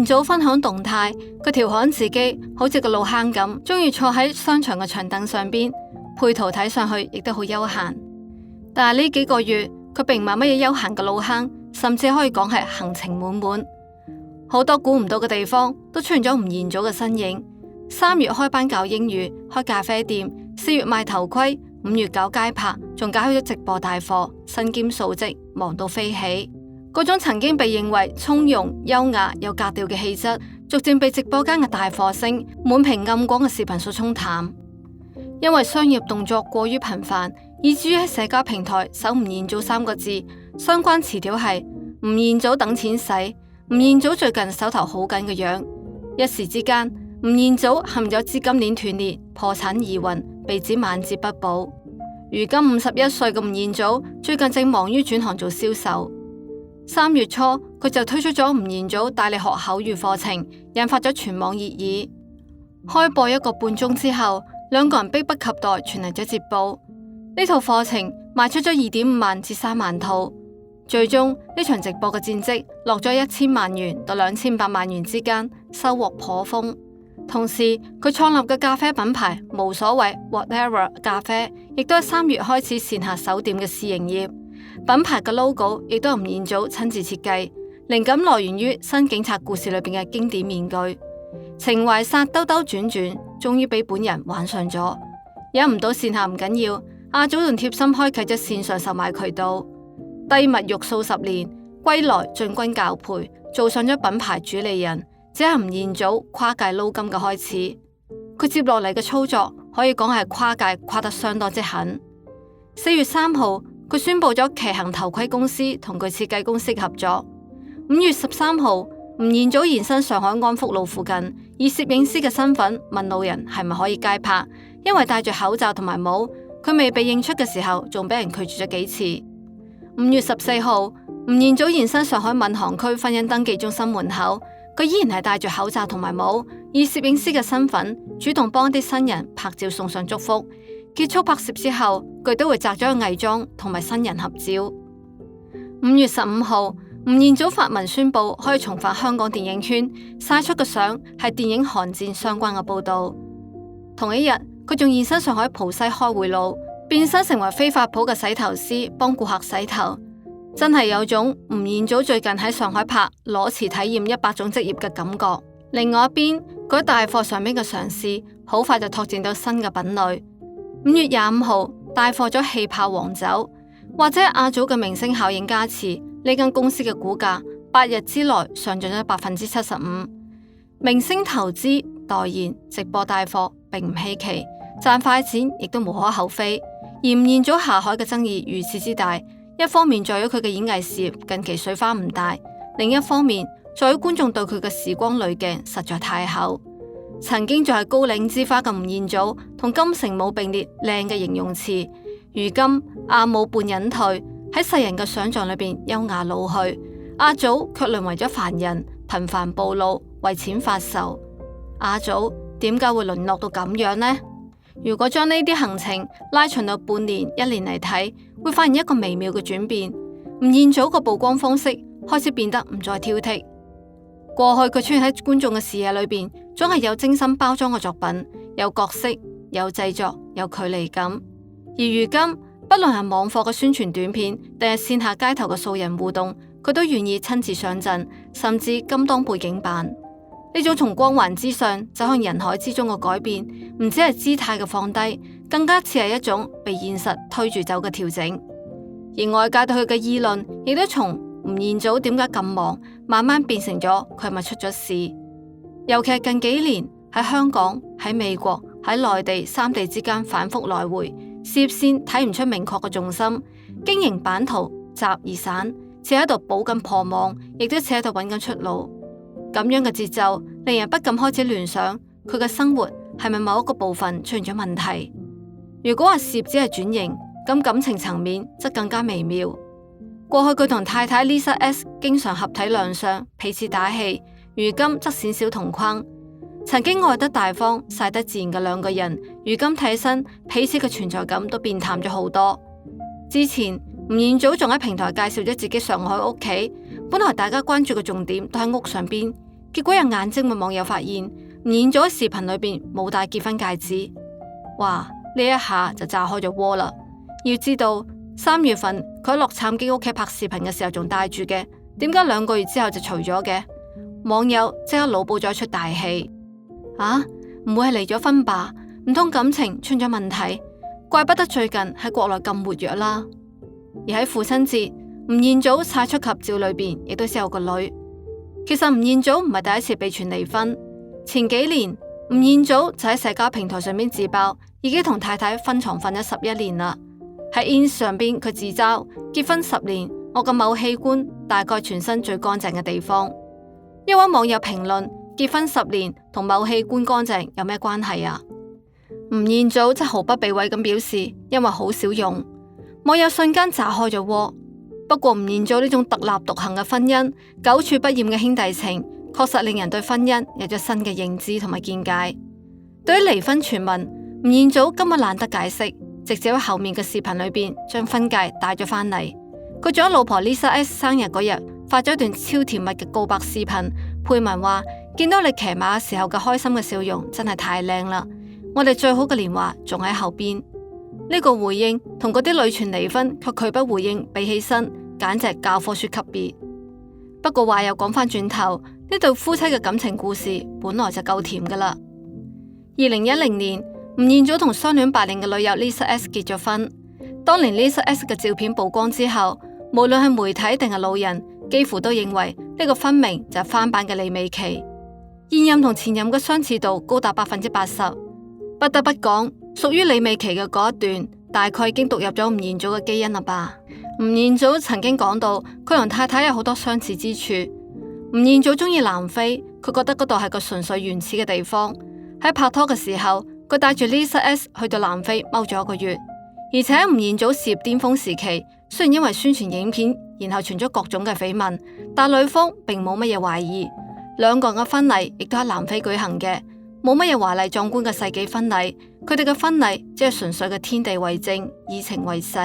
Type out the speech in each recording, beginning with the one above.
彥祖分享動態，佢調侃自己好似個老坑咁，中意坐喺商場嘅長凳上邊，配圖睇上去亦都好悠閒。但係呢幾個月，佢並唔係乜嘢悠閒嘅老坑，甚至可以講係行程滿滿，好多估唔到嘅地方都出現咗吳彥祖嘅身影。3月開班教英語，開咖啡店；4月賣頭盔；5月搞街拍，仲搞起咗直播帶貨，身兼數職，忙到飛起。嗰種曾經被認為從容、優雅、有格調嘅氣質，逐漸被直播間嘅大貨星、滿屏暗光嘅視頻所沖淡。因為商業動作過於頻繁，以至於喺社交平台搜吳彥祖3個字，相關詞條係吳彥祖等錢使，吳彥祖最近手頭好緊嘅樣。一時之間，吳彥祖陷入資金鏈斷裂、破產疑雲，被指晚節不保。如今51歲嘅吳彥祖最近正忙於轉行做銷售。3月初，佢就推出咗吳彥祖帶你學口語課程，引發咗全網熱議。開播1個半鐘之後，2個人迫不及待傳嚟咗捷報。呢套課程賣出咗2.5萬至3萬套，最終呢場直播嘅戰績落咗1000萬元到2800萬元之間，收穫頗豐。同時，佢創立嘅咖啡品牌無所謂 Whatever 咖啡，亦都喺3月開始線下首店嘅試營業。品牌嘅 logo 亦都係吳彥祖親自設計，靈感來源於新警察故事裏邊嘅經典面具。情懷剎兜兜轉轉，終於俾本人玩上咗。忍唔到線下唔緊要，阿祖仲貼心開啟咗線上售賣渠道。低密欲數10年，歸來進軍教培，做上咗品牌主理人，只係吳彥祖跨界撈金嘅開始。佢接落嚟嘅操作可以講係跨界跨得相當之狠。4月3號，佢宣布咗奇行頭盔公司同佢設計公司合作。5月13號，吳彥祖現身上海安福路附近，以攝影師嘅身份問路人係咪可以街拍，因為戴住口罩同埋帽，佢未被認出嘅時候，仲俾人拒絕咗幾次。5月14號，吳彥祖現身上海閔行區婚姻登記中心門口，佢依然係戴住口罩同埋帽，以攝影師嘅身份主動幫啲新人拍照送上祝福。結束拍攝之後，佢都會摘咗個偽裝同埋新人合照。5月15號，吳彥祖發文宣布可以重返香港電影圈，晒出嘅相係電影《寒戰》相關嘅報道。同一日，佢仲現身上海浦西開匯路，變身成為飛髮鋪嘅洗頭師，幫顧客洗頭。真係有種吳彥祖最近喺上海拍裸辭體驗100種職業嘅感覺。另外一邊，嗰大貨上面嘅嘗試，好快就拓展到新嘅品類。5月25號，帶貨咗氣泡黃酒，或者阿祖嘅明星效應加持，呢間公司嘅股價8日之內上漲咗75%。明星投資、代言、直播帶貨並唔稀奇，賺快錢亦都無可厚非。而吳彥祖下海嘅爭議如此之大，一方面在於佢嘅演藝事業近期水花唔大，另一方面在於觀眾對佢嘅時光濾鏡實在太厚。曾經就係高嶺之花嘅吳彥祖同金城武並列靚嘅形容詞，如今阿武半隱退，喺世人嘅想象裏邊優雅老去，阿祖卻淪為咗凡人，頻繁暴露，為錢發愁。阿祖點解會淪落到咁樣呢？如果將呢啲行程拉長到半年、1年嚟睇，會發現一個微妙嘅轉變。吳彥祖個曝光方式開始變得唔再挑剔。過去佢出現喺觀眾嘅視野裏邊，總係有精心包裝嘅作品，有角色，有製作，有距離感。而如今，不論係網課嘅宣傳短片，定係線下街頭嘅素人互動，佢都願意親自上陣，甚至甘當背景板。呢種從光環之上走向人海之中嘅改變，唔只係姿態嘅放低，更加似係一種被現實推住走嘅調整。而外界對佢嘅議論，亦都從吳彥祖點解咁忙，慢慢變成咗佢係咪出咗事。尤其係近幾年喺香港、喺美國、喺內地3地之間反覆來回，事業線睇唔出明確嘅重心，經營版圖集而散，似喺度補緊破網，亦都似喺度揾緊出路。咁樣嘅節奏，令人不禁開始聯想，佢嘅生活係咪某一個部分出現咗問題？如果話事業只係轉型，咁感情層面則更加微妙。過去佢同太太 Lisa S 經常合體亮相，彼此打氣，如今則鮮少同框。曾經愛得大方、曬得自然嘅兩個人，如今睇起身彼此嘅存在感都變淡咗好多。之前吳彥祖仲喺平台介紹咗自己上海屋企，本來大家關注嘅重點都喺屋上邊，結果有眼睛嘅網友發現吳彥祖喺視頻裏邊冇戴結婚戒指，哇！呢一下就炸開咗鍋啦。要知道3月份佢喺洛杉磯屋企拍視頻嘅時候仲戴住嘅，點解2個月之後就除咗嘅？網友即刻腦補咗一出大戲，唔會係離咗婚吧？唔通感情出咗問題？怪不得最近喺國內咁活躍啦。而喺父親節，吳彥祖晒出合照裏邊亦都有個女。其實吳彥祖唔係第一次被傳離婚，前幾年吳彥祖就喺社交平台上面自爆，已經同太太分床瞓咗11年啦。喺 ins 上邊佢自嘲結婚10年，我嘅某器官大概全身最乾淨嘅地方。一位網友評論：結婚10年同某器官乾淨有咩關係啊？吳彥祖則毫不避諱咁表示，因為好少用。網友瞬間炸開咗鍋。不過吳彥祖呢種特立獨行嘅婚姻，久處不厭嘅兄弟情，確實令人對婚姻有咗新嘅認知同埋見解。對於離婚傳聞，吳彥祖根本懶得解釋，直接喺後面嘅視頻裏邊將婚戒帶咗返嚟。佢仲喺老婆 Lisa S 生日嗰日發咗一段超甜蜜嘅告白視頻，配文話：見到你騎馬嘅時候嘅開心嘅笑容真係太靚啦！我哋最好嘅年華仲喺後邊。呢個回應同嗰啲女傳離婚卻拒不回應比起身，簡直教科書級別。不過話又講返轉頭，呢對夫妻嘅感情故事本來就夠甜噶啦。2010年，吳彥祖同相戀8年嘅女友 Lisa S 結咗婚。當年 Lisa S 嘅照片曝光之後，無論係媒體定係路人，幾乎都認為呢個分明就係翻版嘅李美琪。現任同前任嘅相似度高達80%。不得不講，屬於李美琪嘅嗰一段，大概已經讀入咗吳彥祖嘅基因啦吧。吳彥祖曾經講到，佢同太太有好多相似之處。吳彥祖中意南非，佢覺得嗰度係個純粹原始嘅地方。喺拍拖嘅時候，佢帶住 Lisa S 去到南非踎咗1個月。而且吳彥祖事業巔峰時期，雖然因為宣傳影片，然後傳咗各種嘅緋聞，但女方並冇乜嘢懷疑。2個人嘅婚禮亦都喺南非舉行嘅。冇乜嘢華麗壯觀嘅世紀婚禮，佢哋嘅婚禮只係純粹嘅天地為證，以情為誓。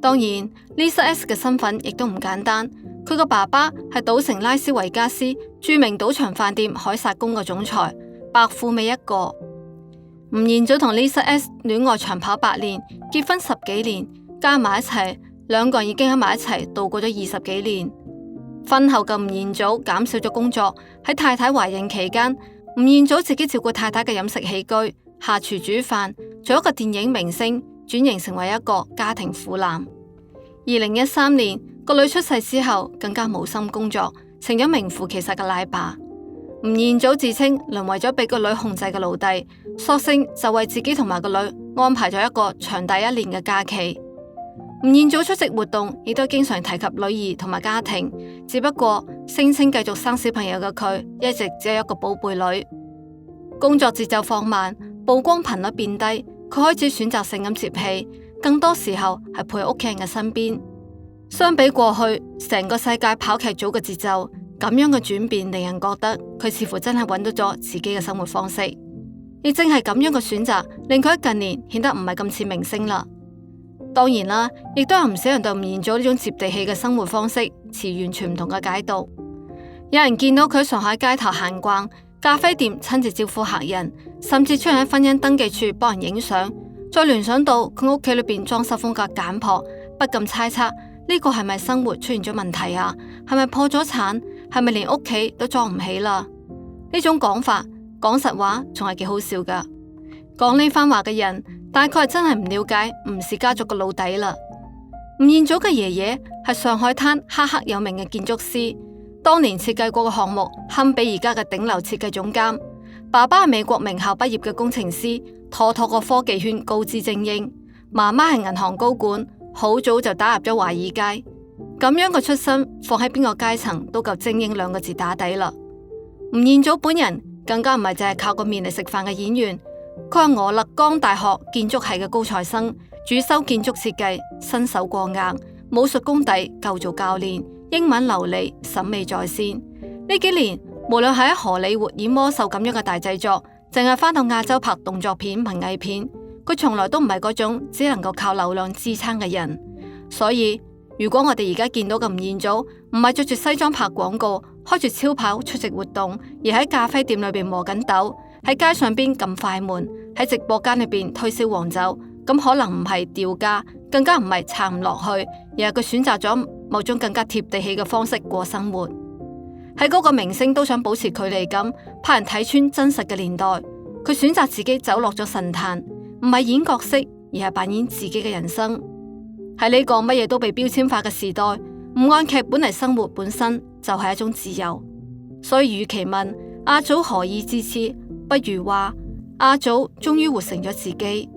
當然 ，Lisa S 嘅身份亦都唔簡單，佢個爸爸係賭城拉斯維加斯著名賭場飯店凱撒宮嘅總裁，白富美一個。吳彥祖同 Lisa S 戀愛長跑8年，結婚10幾年，加埋一齊，2個人已經喺埋一齊度過咗20幾年。婚後嘅吳彥祖減少咗工作，喺太太懷孕期間，吳彥祖自己照顧太太嘅飲食起居，下廚煮飯，從一個電影明星轉型成為一個家庭婦男。2013年個女出世之後，更加無心工作，成咗名副其實嘅奶爸。吳彥祖自稱淪為咗被個女控制嘅奴隸，索性就為自己同埋個女安排咗一個長達1年嘅假期。吳彥祖出席活動亦都經常提及女兒同埋家庭，只不過聲稱繼續生小朋友嘅佢一直只有一個寶貝女。工作節奏放慢，曝光頻率變低，佢開始選擇性咁接戲，更多時候係陪屋企人嘅身邊。相比過去成個世界跑劇組嘅節奏，咁樣嘅轉變令人覺得佢似乎真係揾到咗自己嘅生活方式。亦正係咁樣嘅選擇，令佢喺近年顯得唔係咁似明星啦。當然啦，亦都有唔少人對吳彥祖呢種接地氣嘅生活方式持完全唔同嘅解讀。有人見到佢喺上海街頭閒逛，咖啡店親自招呼客人，甚至出現喺婚姻登記處幫人影相，再聯想到佢屋企裏邊裝修風格簡樸，不禁猜測呢個係咪生活出現咗問題啊？係咪破咗產？係咪連屋企都裝唔起啦？呢種講法講實話仲係幾好笑噶。講呢番話嘅人，大概真係唔了解吳氏家族嘅老底啦。吳彥祖嘅爺爺係上海灘赫赫有名嘅建築師，當年設計過嘅項目堪比而家嘅頂流設計總監。爸爸係美國名校畢業嘅工程師，妥妥個科技圈高資精英。媽媽係銀行高管，好早就打入咗華爾街。咁樣嘅出身放喺邊個階層都夠精英2個字打底啦。吳彥祖本人更加唔係淨係靠個面嚟食飯嘅演員。佢係俄勒岡大學建築系嘅高材生，主修建築設計，身手過硬，武術功底構造教練，英文流利，審美在線。呢幾年，無論係喺荷里活演魔獸咁樣嘅大製作，淨係返到亞洲拍動作片、文藝片，佢從來都唔係嗰種只能夠靠流量支撐嘅人。所以，如果我哋而家見到嘅吳彥祖唔係着住西裝拍廣告，開住超跑出席活動，而喺咖啡店裏邊磨緊豆，喺街上邊撳快門，喺直播間裏邊推銷黃酒，咁可能唔係掉價，更加唔係撐唔落去，而係佢選擇咗某種更加貼地氣嘅方式過生活。喺嗰個明星都想保持距離感，怕人睇穿真實嘅年代，佢選擇自己走落咗神壇，唔係演角色，而係扮演自己嘅人生。喺呢個乜嘢都被標籤化嘅時代，唔按劇本嚟生活本身就係一種自由。所以與其問阿祖何以至此，不如話阿祖終於活成咗自己。